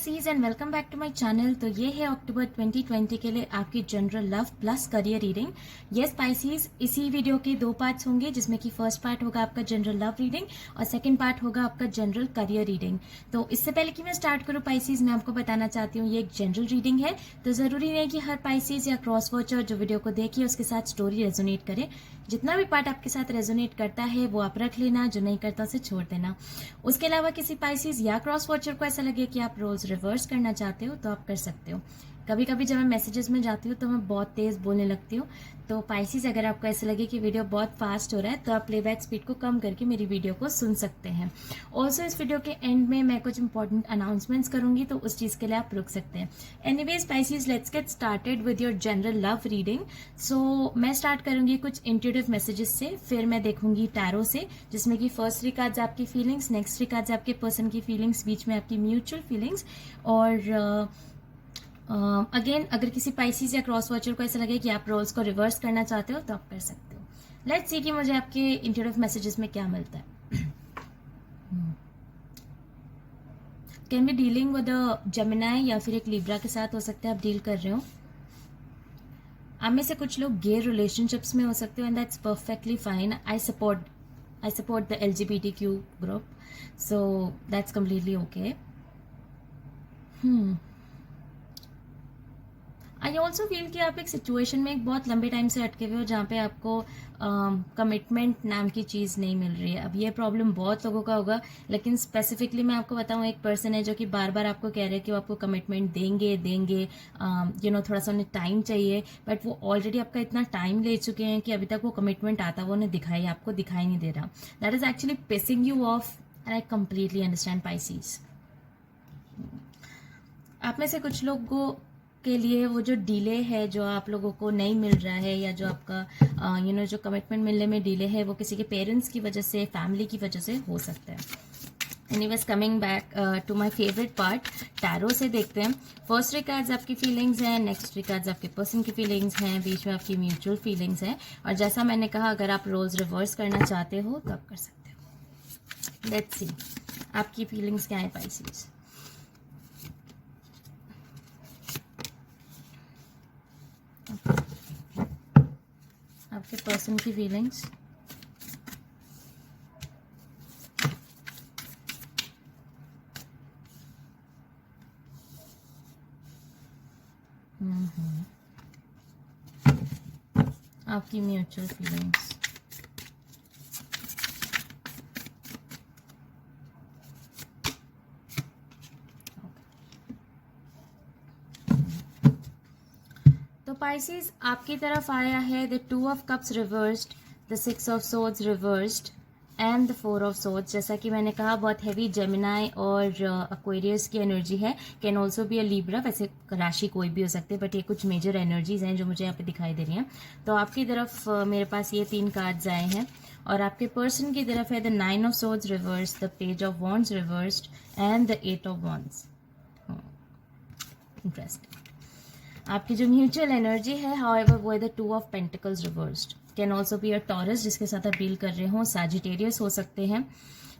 Species and welcome back to my channel. तो ये है अक्टूबर 2020 के लिए आपकी general love plus career reading. ये स्पाइसीज इसी वीडियो के दो पार्ट्स होंगे, जिसमें कि फर्स्ट पार्ट होगा आपका जनरल लव रीडिंग और सेकंड पार्ट होगा आपका जनरल करियर रीडिंग। तो इससे पहले कि मैं स्टार्ट करूँ पाइसीज, मैं आपको बताना चाहती हूँ ये एक जनरल रीडिंग है, तो जरूरी नहीं कि हर पाइसीज या क्रॉस वॉचर जो वीडियो को देखिए उसके साथ स्टोरी रेजोनेट करे। जितना भी पार्ट आपके साथ रेजोनेट करता है वो आप रख लेना, जो नहीं करता उसे छोड़ देना। उसके अलावा किसी पाइसीज या क्रॉस वॉचर को ऐसा लगे कि आप रोल्स रिवर्स करना चाहते हो तो आप कर सकते हो। कभी कभी जब मैं मैसेजेस में जाती हूँ तो मैं बहुत तेज बोलने लगती हूँ, तो पाइसीज अगर आपको ऐसा लगे कि वीडियो बहुत फास्ट हो रहा है तो आप प्लेबैक स्पीड को कम करके मेरी वीडियो को सुन सकते हैं। ऑल्सो इस वीडियो के एंड में मैं कुछ इंपॉर्टेंट अनाउंसमेंट्स करूंगी, तो उस चीज के लिए आप रुक सकते हैं। Anyways Pisces, let's get started with your general love reading. So मैं स्टार्ट करूंगी कुछ इंट्यूटिव मैसेजेस से, फिर मैं देखूंगी टैरो से, जिसमें कि फर्स्ट 3 कार्ड्स आपकी फीलिंग्स, नेक्स्ट 3 कार्ड्स आपके पर्सन की फीलिंग्स, बीच में आपकी म्यूचुअल फीलिंग्स। और अगेन अगर किसी पाइसीज या क्रॉस वॉचर को ऐसा लगे कि आप रोल्स को रिवर्स करना चाहते हो तो आप कर सकते हो। लेट्स सी कि मुझे आपके इंट्यूटिव मैसेजेस में क्या मिलता है। Can be dealing with a Gemini या फिर एक लिब्रा के साथ हो सकता है आप डील कर रहे हो। आप में से कुछ लोग गे रिलेशनशिप्स में हो सकते हो and that's perfectly fine. I support the LGBTQ group, so that's completely okay. I also feel कि आप एक सिचुएशन में एक बहुत लंबे टाइम से अटके हुए हो जहाँ पे आपको कमिटमेंट नाम की चीज़ नहीं मिल रही है। अब ये प्रॉब्लम बहुत लोगों का होगा, लेकिन स्पेसिफिकली मैं आपको बताऊँ, एक पर्सन है जो कि बार बार आपको कह रहे हैं कि वो आपको कमिटमेंट देंगे थोड़ा सा उन्हें टाइम चाहिए, बट वो ऑलरेडी आपका इतना टाइम ले चुके हैं कि अभी तक वो कमिटमेंट आता वो उन्हें आपको दिखाई नहीं दे रहा। That is actually pissing you off and I completely understand Pisces. आप में से कुछ लोगों के लिए वो जो डिले है, जो आप लोगों को नहीं मिल रहा है, या जो आपका जो कमिटमेंट मिलने में डिले है, वो किसी के पेरेंट्स की वजह से, फैमिली की वजह से हो सकता है। Anyways coming back to my favourite part, tarot से देखते हैं। फर्स्ट 3 कार्ड्स आपकी फीलिंग्स हैं, नेक्स्ट 3 कार्ड्स आपके पर्सन की फीलिंग्स हैं, बीच में आपकी म्यूचुअल फीलिंग्स हैं। और जैसा मैंने कहा, अगर आप रोल्स रिवर्स करना चाहते हो तो आप कर सकते हो। लेट्स सी आपकी फीलिंग्स क्या है पाइसीज। आपके पर्सन की फीलिंग्स, आपकी म्यूचुअल फीलिंग्स, तो पाइसीज आपकी तरफ आया है the 2 of cups reversed, the 6 of swords reversed and the 4 of swords. जैसा कि मैंने कहा, बहुत हैवी जेमिनाई और एक्वेरियस की एनर्जी है। Can also be a Libra, वैसे राशि कोई भी हो सकते हैं, बट ये कुछ मेजर एनर्जीज हैं जो मुझे यहाँ पे दिखाई दे रही हैं। तो आपकी तरफ मेरे पास ये 3 कार्ड्स आए हैं, और आपके पर्सन की तरफ है the 9 of swords reversed, the page of wands reversed and the 8 of wands. Interesting. आपकी जो म्यूचुअल एनर्जी है, हाउएवर, वो है the 2 of pentacles reversed. Can also be a Taurus, जिसके साथ आप डील कर रहे हो, सैजिटेरियस हो सकते हैं।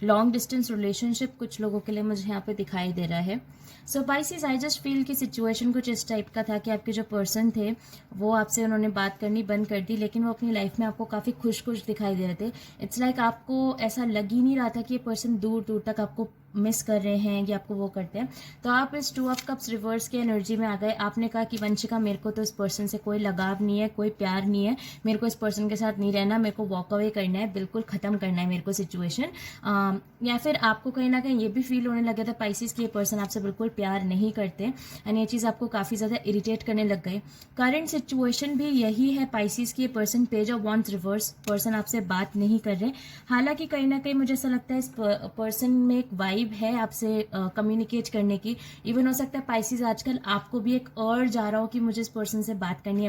लॉन्ग डिस्टेंस रिलेशनशिप कुछ लोगों के लिए मुझे यहाँ पे दिखाई दे रहा है। सो पाइसीज, आई जस्ट फील कि सिचुएशन कुछ इस टाइप का था कि आपके जो पर्सन थे वो आपसे उन्होंने बात करनी बंद कर दी, लेकिन वो अपनी लाइफ में आपको काफ़ी खुश दिखाई दे रहे थे। इट्स लाइक आपको ऐसा लग ही नहीं रहा था कि ये पर्सन दूर दूर तक आपको मिस कर रहे हैं या आपको वो करते हैं। तो आप इस 2 ऑफ कप्स रिवर्स की एनर्जी में आ गए। आपने कहा कि वंशिका, मेरे को तो इस पर्सन से कोई लगाव नहीं है, कोई प्यार नहीं है, मेरे को इस पर्सन के साथ नहीं रहना, मेरे को वॉक अवे करना है, बिल्कुल ख़त्म करना है मेरे को सिचुएशन। या फिर आपको कहीं ना कहीं ये भी फील होने लगा था पाइसीज कि ये पर्सन आपसे बिल्कुल प्यार नहीं करते, एंड ये चीज़ आपको काफ़ी ज़्यादा इरिटेट करने लग गए। करंट सिचुएशन भी यही है पाइसीज की, ये person page of wands reverse, person आपसे बात नहीं कर रहे। हालांकि कहीं ना कहीं मुझे ऐसा लगता है इस पर्सन में एक वाइब है आपसे कम्युनिकेट करने की। इवन हो सकता है पाइसीज आजकल आपको भी एक अर्ज आ रहा हो कि मुझे इस पर्सन से बात करनी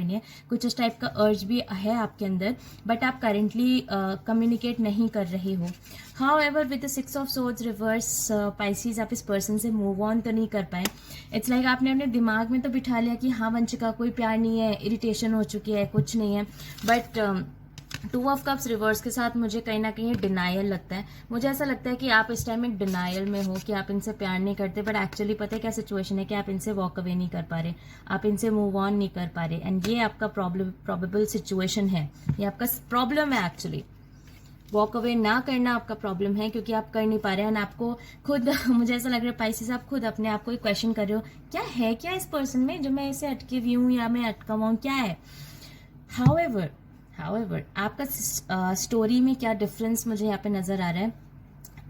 है। कुछ इस टाइप का अर्ज भी है आपके अंदर, बट आप करेंटली कम्युनिकेट नहीं कर रहे हो। However, with the 6 of swords reverse, Pisces आप इस पर्सन से मूव ऑन तो नहीं कर पाए। इट्स लाइक आपने अपने दिमाग में तो बिठा लिया कि हाँ वंशिका, कोई प्यार नहीं है, इरिटेशन हो चुकी है, कुछ नहीं है, but two of cups reverse के साथ मुझे कहीं ना कहीं डिनायल लगता है। मुझे ऐसा लगता है कि आप इस टाइम एक डिनायल में हो कि आप इनसे प्यार नहीं करते, बट एक्चुअली पता है क्या सिचुएशन है कि आप इनसे वॉक अवे नहीं कर पा रहे, आप इनसे मूव ऑन नहीं कर पा रहे, एंड ये आपका प्रॉबेबल सिचुएशन है, ये आपका प्रॉब्लम है एक्चुअली। वॉक अवे ना करना आपका प्रॉब्लम है क्योंकि आप कर नहीं पा रहे हैं, एंड आपको खुद मुझे ऐसा लग रहा है पाइसेस, आप खुद अपने आप को एक क्वेश्चन कर रहे हो, क्या है क्या इस पर्सन में जो मैं इसे अटके हुई हूँ या मैं अटका हुआ हूँ, क्या है। हाउएवर आपका स्टोरी में क्या डिफरेंस मुझे यहाँ पे नजर आ रहा है,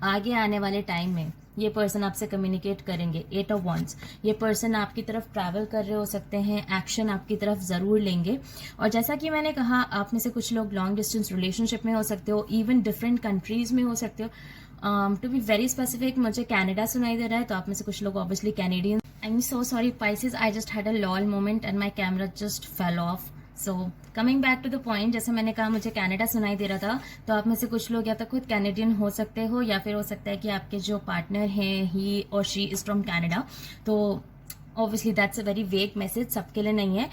आगे आने वाले टाइम में ये पर्सन आपसे कम्युनिकेट करेंगे। 8 ऑफ wands, ये पर्सन आपकी तरफ ट्रैवल कर रहे हो सकते हैं, एक्शन आपकी तरफ जरूर लेंगे। और जैसा कि मैंने कहा, आप में से कुछ लोग लॉन्ग डिस्टेंस रिलेशनशिप में हो सकते हो, इवन डिफरेंट कंट्रीज में हो सकते हो। टू बी वेरी स्पेसिफिक, मुझे कनाडा सुनाई दे रहा है, तो आप में से कुछ लोग obviously Canadian. I am so sorry Pisces, I just had a lol moment and my camera just fell off. So coming back to the point, जैसे मैंने कहा मुझे कनाडा सुनाई दे रहा था, तो आप में से कुछ लोग या तो खुद कैनेडियन हो सकते हो, या फिर हो सकता है कि आपके जो पार्टनर हैं ही और शी इज फ्रॉम कैनेडा। तो obviously that's a very vague message, सबके लिए नहीं है।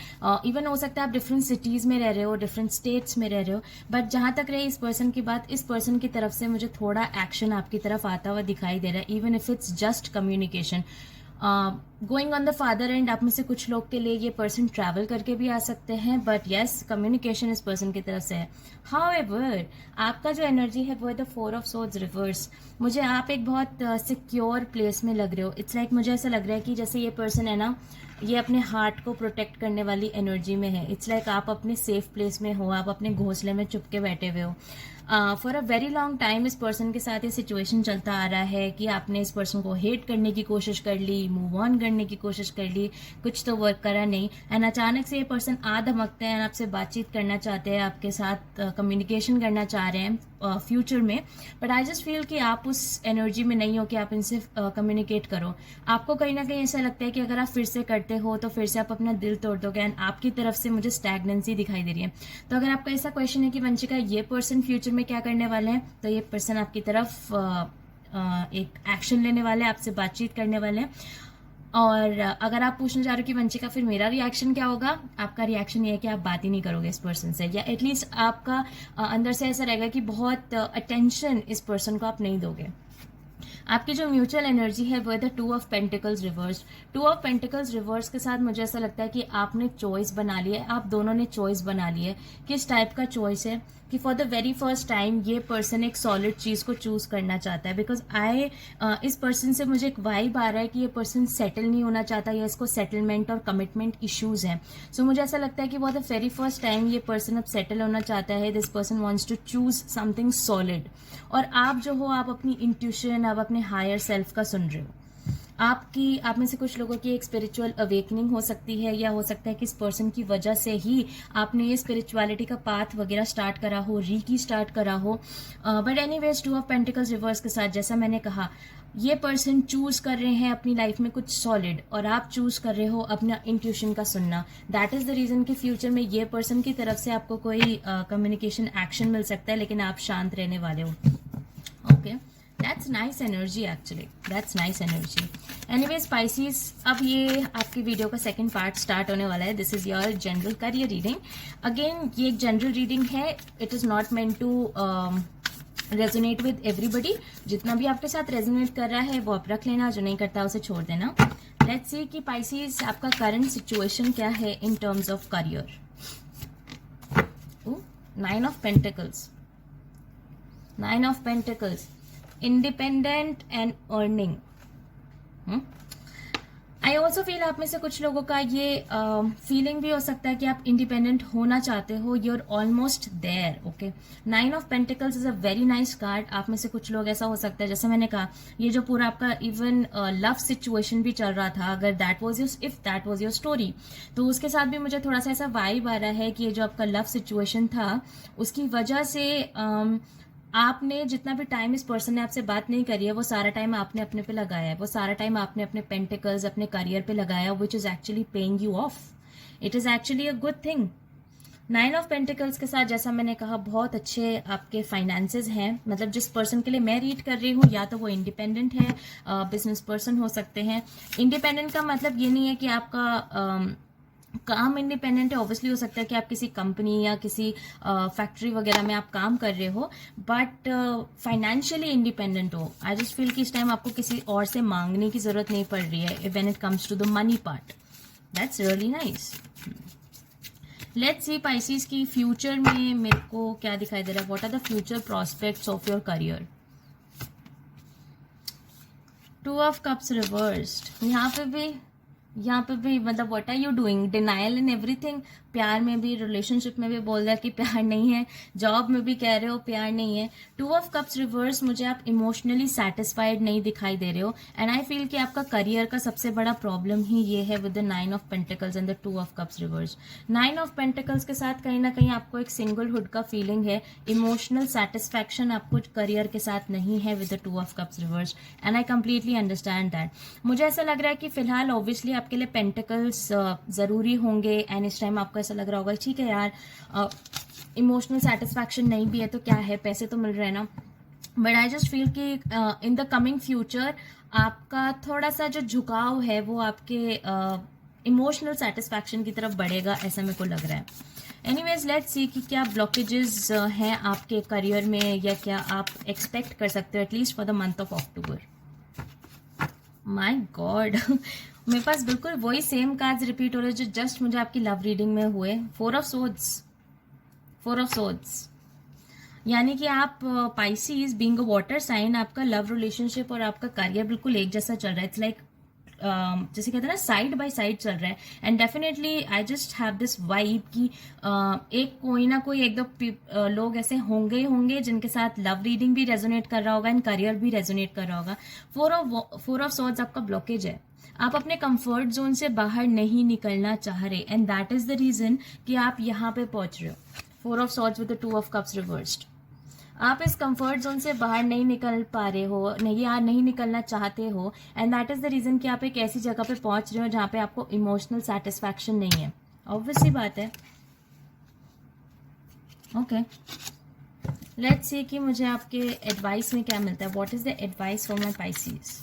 इवन हो सकता है आप डिफरेंट सिटीज में रह रहे हो, डिफरेंट स्टेट्स में रह रहे हो, बट जहां तक रही इस पर्सन की बात, इस पर्सन की तरफ से मुझे थोड़ा एक्शन आपकी तरफ आता हुआ दिखाई दे रहा है, even if it's just communication. Going on the father and, आप में से कुछ लोग के लिए ये पर्सन ट्रैवल करके भी आ सकते हैं, बट येस कम्युनिकेशन इस पर्सन की तरफ से है। हाउएवर आपका जो एनर्जी है वो है द 4 ऑफ सोर्ड्स रिवर्स। मुझे आप एक बहुत सिक्योर प्लेस में लग रहे हो। इट्स लाइक मुझे ऐसा लग रहा है कि जैसे ये पर्सन है ना, ये अपने हार्ट को प्रोटेक्ट करने वाली एनर्जी में है। इट्स लाइक आप अपने सेफ प्लेस में हो, आप अपने घोंसले में चुप के बैठे हुए हो। For a very long time इस पर्सन के साथ ये सिचुएशन चलता आ रहा है कि आपने इस पर्सन को हेट करने की कोशिश कर ली, मूव ऑन करने की कोशिश कर ली, कुछ तो वर्क करा नहीं, एंड अचानक से ये पर्सन आ धमकते हैं, आपसे बातचीत करना चाहते हैं, आपके साथ कम्युनिकेशन करना चाह रहे हैं फ्यूचर में, बट आई जस्ट फील कि आप उस एनर्जी में नहीं हो कि आप इनसे कम्युनिकेट करो। आपको कहीं ना कहीं ऐसा लगता है कि अगर आप फिर से करते हो तो फिर से आप अपना दिल तोड़ दोगे, एंड आपकी तरफ से मुझे स्टैग्नेंसी दिखाई दे रही है। तो अगर आपका ऐसा क्वेश्चन है कि वंशिका ये पर्सन फ्यूचर में क्या करने वाले हैं, तो ये पर्सन आपकी तरफ एक एक्शन लेने वाले हैं, आपसे बातचीत करने वाले हैं। और अगर आप पूछना चाह रहे हो कि वंशिका फिर मेरा रिएक्शन क्या होगा, आपका रिएक्शन ये है कि आप बात ही नहीं करोगे इस पर्सन से, या एटलीस्ट आपका अंदर से ऐसा रहेगा कि बहुत अटेंशन इस पर्सन को आप नहीं दोगे। आपकी जो म्यूचुअल एनर्जी है वो है the 2 of pentacles reverse. 2 of pentacles reverse के साथ मुझे ऐसा लगता है कि आपने चॉइस बना ली है, आप दोनों ने चॉइस बना ली है। किस टाइप का चॉइस है कि for the very first time ये पर्सन एक सॉलिड चीज को चूज करना चाहता है, बिकॉज इस पर्सन से मुझे एक वाइब आ रहा है कि ये पर्सन सेटल नहीं होना चाहता, या इसको सेटलमेंट और कमिटमेंट इश्यूज हैं। सो मुझे ऐसा लगता है कि for the very first time ये पर्सन अब सेटल होना चाहता है। This person wants to choose something solid, और आप जो हो, आप अपनी इंट्यूशन, आप अपने हायर सेल्फ का सुन रहे हो। आप में से कुछ लोगों की एक स्पिरिचुअल अवेकनिंग हो सकती है, या हो सकता है कि इस पर्सन की वजह से ही आपने ये स्पिरिचुअलिटी का पाथ वगैरह स्टार्ट करा हो, री स्टार्ट करा हो। But anyways 2 of pentacles reverse के साथ जैसा मैंने कहा, ये पर्सन चूज कर रहे हैं अपनी लाइफ में कुछ सॉलिड, और आप चूज कर रहे हो अपना इंट्यूशन का सुनना। दैट इज द रीजन कि फ्यूचर में ये पर्सन की तरफ से आपको कोई कम्युनिकेशन एक्शन मिल सकता है, लेकिन आप शांत रहने वाले हो। Okay, that's nice energy, actually that's nice energy. Anyways Pisces, अब ये आपकी वीडियो का सेकंड पार्ट स्टार्ट होने वाला है। This is your general career reading. Again ये एक जनरल रीडिंग है, it is not meant to resonate with everybody. जितना भी आपके साथ रेजोनेट कर रहा है वो आप रख लेना, जो नहीं करता उसे छोड़ देना। लेट्स सी कि Pisces आपका करंट सिचुएशन क्या है in terms of career. 9 of pentacles, 9 of pentacles, independent and earning. I also feel आप में से कुछ लोगों का ये फीलिंग भी हो सकता है कि आप इंडिपेंडेंट होना चाहते हो, you are almost there. Okay, 9 of pentacles is a very nice card. आप में से कुछ लोग ऐसा हो सकता है, जैसे मैंने कहा, ये जो पूरा आपका इवन लव सिचुएशन भी चल रहा था, अगर if that was your story, तो उसके साथ भी मुझे थोड़ा सा ऐसा वाइब आ रहा है कि ये जो आपका लव सिचुएशन था, उसकी वजह से आपने जितना भी टाइम इस पर्सन ने आपसे बात नहीं करी है, वो सारा टाइम आपने अपने पे लगाया है, वो सारा टाइम आपने अपने पेंटिकल्स, अपने करियर पे लगाया, which is actually paying you of. It is actually a good thing. 9 of pentacles के साथ जैसा मैंने कहा, बहुत अच्छे आपके फाइनेंसेस हैं। मतलब जिस पर्सन के लिए मैं रीड कर रही हूँ, या तो वो इंडिपेंडेंट है, बिजनेस पर्सन हो सकते हैं। इंडिपेंडेंट का मतलब ये नहीं है कि आपका काम इंडिपेंडेंट है, ऑब्वियसली हो सकता है कि आप किसी कंपनी या किसी फैक्ट्री वगैरह में आप काम कर रहे हो, बट फाइनेंशियली इंडिपेंडेंट हो। आई जस्ट फील कि इस टाइम आपको किसी और से मांगने की जरूरत नहीं पड़ रही है when it comes to the money part. That's really nice. Let's see Pisces की फ्यूचर में मेरे को क्या दिखाई दे रहा है, what are the future prospects of your career. 2 of cups reversed, यहाँ पे भी मतलब what are you doing, denial in everything. प्यार में भी, रिलेशनशिप में भी बोल रहा है कि प्यार नहीं है, जॉब में भी कह रहे हो प्यार नहीं है। 2 ऑफ कप्स रिवर्स, मुझे आप इमोशनली सेटिस्फाइड नहीं दिखाई दे रहे हो, एंड आई फील कि आपका करियर का सबसे बड़ा प्रॉब्लम ही ये है with the 9 of pentacles and the 2 of cups reverse. 9 of pentacles के साथ कहीं ना कहीं आपको एक सिंगलहुड का फीलिंग है, इमोशनल सेटिस्फैक्शन आपको करियर के साथ नहीं है with the 2 of cups reverse, and I completely understand that. मुझे ऐसा लग रहा है कि फिलहाल ऑब्वियसली आपके लिए पेंटिकल्स जरूरी होंगे, एंड इस टाइम आपको ऐसा लग रहा होगा ठीक है यार, इमोशनल सेटिस्फैक्शन नहीं भी है तो क्या है, पैसे तो मिल रहे हैं ना। बट आई जस्ट फील कि इन द कमिंग फ्यूचर आपका थोड़ा सा जो झुकाव है वो आपके इमोशनल सेटिस्फैक्शन की तरफ बढ़ेगा, ऐसा मेरे को लग रहा है। एनीवेज लेट्स सी कि क्या ब्लॉकेजेस हैं आपके करियर में, या क्या आप एक्सपेक्ट कर सकते हो at least for the month of October. My God मेरे पास बिल्कुल वही सेम कार्ड्स रिपीट हो रहे हैं जो जस्ट मुझे आपकी लव रीडिंग में हुए। 4 ऑफ सोर्ड्स, यानी कि आप Pisces being a water sign, आपका लव रिलेशनशिप और आपका करियर बिल्कुल एक जैसा चल रहा है। इट्स लाइक जैसे कहते हैं ना, साइड बाय साइड चल रहा है, and definitely I just have this vibe कि एक कोई ना कोई एक दो लोग ऐसे होंगे जिनके साथ लव रीडिंग भी रेजोनेट कर रहा होगा एंड करियर भी रेजोनेट कर रहा होगा। 4 ऑफ सॉर्ड्स आपका ब्लॉकेज है, आप अपने कंफर्ट जोन से बाहर नहीं निकलना चाह रहे, and that is the reason कि आप यहाँ पे पहुंच रहे हो। 4 of swords with the 2 of cups reversed, आप इस कंफर्ट जोन से बाहर नहीं निकल पा रहे हो, नहीं निकलना चाहते हो, and that is the reason कि आप एक ऐसी जगह पे पहुंच रहे हो जहां पे आपको इमोशनल सेटिस्फैक्शन नहीं है। ऑब्वियसली बात है। ओके, लेट्स सी कि मुझे आपके एडवाइस में क्या मिलता है। What is the advice for my Pisces.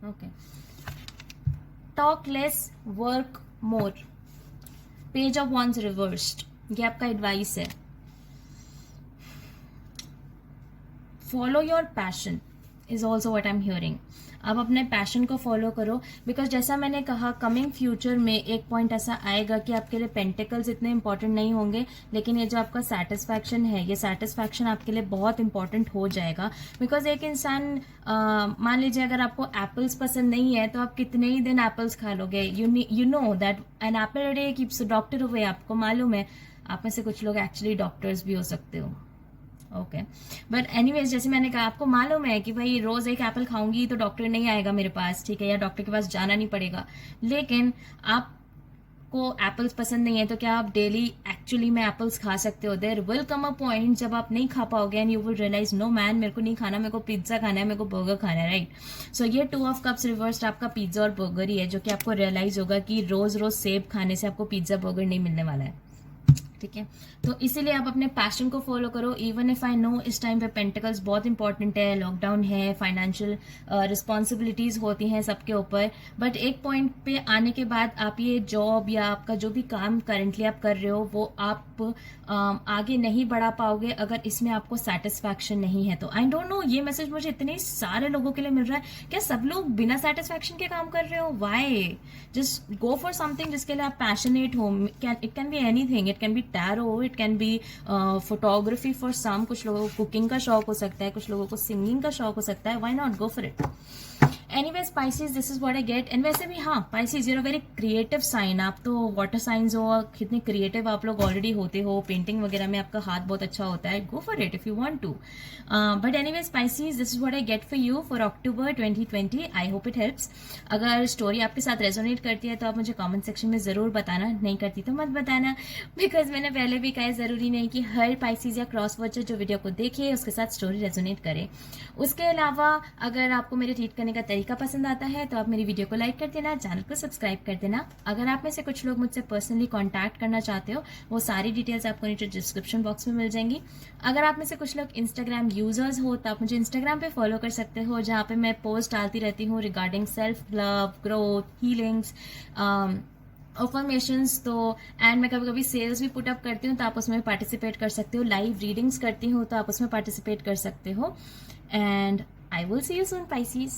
Okay, talk lace work more, page of wands reversed, ये आपका एडवाइस है। Follow your passion is also what I am hearing. आप अपने पैशन को फॉलो करो, बिकॉज जैसा मैंने कहा कमिंग फ्यूचर में एक पॉइंट ऐसा आएगा कि आपके लिए पेंटिकल्स इतने इंपॉर्टेंट नहीं होंगे, लेकिन ये जो आपका सेटिस्फैक्शन है, ये सेटिस्फैक्शन आपके लिए बहुत इंपॉर्टेंट हो जाएगा। बिकॉज एक इंसान मान लीजिए अगर आपको एप्पल्स पसंद नहीं है तो आप कितने ही दिन एप्पल्स खा लोगे। You know that an apple a day keeps the doctor away. आपको मालूम है, आप में से कुछ लोग एक्चुअली डॉक्टर्स भी हो सकते हो। ओके, बट एनीवेज जैसे मैंने कहा, आपको मालूम है कि भाई रोज एक एप्पल खाऊंगी तो डॉक्टर नहीं आएगा मेरे पास, ठीक है, या डॉक्टर के पास जाना नहीं पड़ेगा। लेकिन आपको एप्पल्स पसंद नहीं है तो क्या आप डेली एक्चुअली में एप्पल्स खा सकते हो? There will come a point जब आप नहीं खा पाओगे and you will realise no man, मेरे को नहीं खाना, मेरे को पिज्जा खाना है, मेरे को बर्गर खाना है, राइट। सो ये 2 ऑफ कप्स रिवर्स्ड आपका पिज्जा और बर्गर ही है, जो कि आपको रियलाइज होगा कि रोज रोज सेब खाने से आपको पिज्जा बर्गर नहीं मिलने वाला है, ठीक है। तो इसीलिए आप अपने पैशन को फॉलो करो। इवन इफ आई नो इस टाइम पे पेंटिकल्स बहुत इंपॉर्टेंट है, लॉकडाउन है, फाइनेंशियल रिस्पॉन्सिबिलिटीज होती हैं सबके ऊपर, बट एक पॉइंट पे आने के बाद आप ये जॉब या आपका जो भी काम करेंटली आप कर रहे हो वो आप आगे नहीं बढ़ा पाओगे अगर इसमें आपको सेटिस्फैक्शन नहीं है। तो आई डोंट नो, ये मैसेज मुझे इतने सारे लोगों के लिए मिल रहा है। क्या सब लोग बिना सेटिस्फैक्शन के काम कर रहे हो? Why? Just go for something जिसके लिए आप पैशनेट हो। It can be anything, it can be tarot, it can be photography for some, कुछ लोगों को कुकिंग का शौक हो सकता है, कुछ लोगों को सिंगिंग का शौक हो सकता है। Why not go for it. Anyways Pisces, this is what I get. And वैसे भी हाँ, Pisces you're a very creative sign. आप तो वाटर साइंस हो, कितने क्रिएटिव आप लोग ऑलरेडी होते हो, पेंटिंग वगैरह में आपका हाथ बहुत अच्छा होता है। Go for it if you want to. But anyways Pisces, this is what I get for you for October 2020। I hope it helps. अगर स्टोरी आपके साथ रेजोनेट करती है तो आप मुझे कमेंट सेक्शन में जरूर बताना, नहीं करती तो मत बताना, बिकॉज मैंने पहले भी कहा जरूरी नहीं कि हर पाइसेस या क्रॉस वॉचर जो वीडियो को देखे उसके साथ स्टोरी रेजोनेट करे। उसके अलावा अगर आपको मेरे ट्रीट करने करने का तरीका पसंद आता है तो आप मेरी वीडियो को लाइक कर देना, चैनल को सब्सक्राइब कर देना। अगर आप में से कुछ लोग मुझसे पर्सनली कॉन्टैक्ट करना चाहते हो, वो सारी डिटेल्स आपको नीचे डिस्क्रिप्शन बॉक्स में मिल जाएंगी। अगर आप में से कुछ लोग इंस्टाग्राम यूजर्स हो तो आप मुझे इंस्टाग्राम पे फॉलो कर सकते हो, जहाँ पे मैं पोस्ट डालती रहती हूँ regarding self love, growth, healings, affirmations. तो एंड मैं कभी कभी सेल्स भी पुटअप करती हूँ, तो आप उसमें पार्टिसिपेट कर सकते हो। लाइव रीडिंग्स करती हूँ तो आप उसमें पार्टिसिपेट कर सकते हो। And I will see you soon, Pisces.